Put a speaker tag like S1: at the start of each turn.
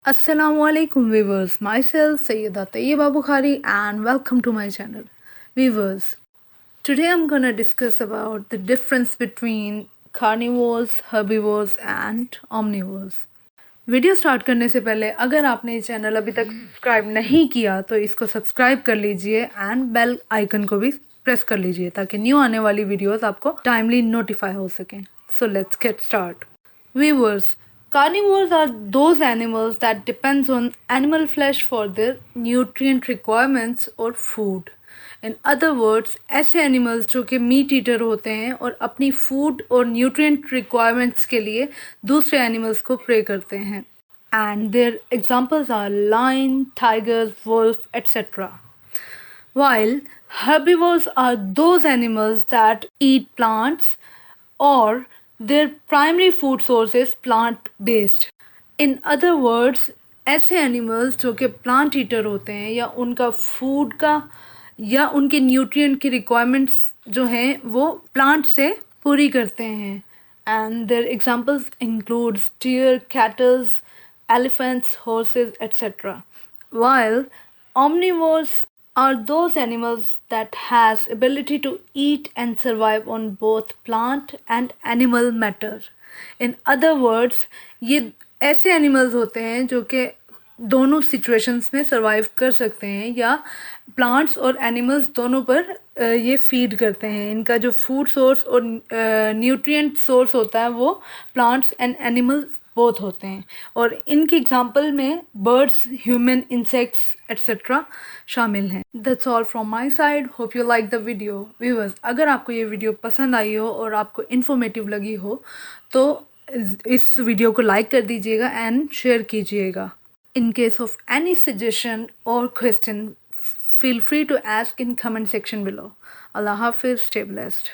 S1: Assalamualaikum viewers, myself Sayyida Tayyiba Bukhari and welcome to my channel. Viewers, today I'm gonna discuss about the difference between carnivores, herbivores and omnivores. Video start करने से पहले अगर आपने ये channel अभी तक subscribe नहीं किया तो इसको सब्सक्राइब कर लीजिए एंड बेल आइकन को भी प्रेस कर लीजिए ताकि न्यू आने वाली वीडियोस आपको टाइमली नोटिफाई हो सकें. So let's get start. Viewers, carnivores are those animals that depends on animal flesh for their nutrient requirements or food. In other words, ऐसे animals जो कि मीट ईटर होते हैं और अपनी फूड और न्यूट्रिएंट रिक्वायरमेंट्स के लिए दूसरे एनिमल्स को प्रे करते हैं. And their examples are lion, tigers, wolf, etc. While herbivores are those animals that eat plants or their primary food source is plant based. In other words, ऐसे animals जो कि plant eater होते हैं या उनका food का या उनके न्यूट्रिएंट की रिक्वायरमेंट्स जो हैं वो प्लांट से पूरी करते हैं. And their examples includes deer, cattles, elephants, horses, etc. While omnivores are those animals that has ability to eat and survive on both plant and animal matter. In other words, ये ऐसे animals होते हैं जो कि दोनों situations में survive कर सकते हैं या plants और animals दोनों पर ये feed करते हैं. इनका जो food source और nutrient source होता है वो plants and animals बोथ होते हैं और इनकी एग्जाम्पल में बर्ड्स, ह्यूमन, इंसेक्ट्स एक्सेट्रा शामिल हैं. That's all from my side. Hope you like the video. Viewers, अगर आपको ये वीडियो पसंद आई हो और आपको इन्फॉर्मेटिव लगी हो तो इस वीडियो को लाइक कर दीजिएगा एंड शेयर कीजिएगा. In case of any suggestion और question, feel free to ask in comment section below. Allah Hafiz, stay blessed.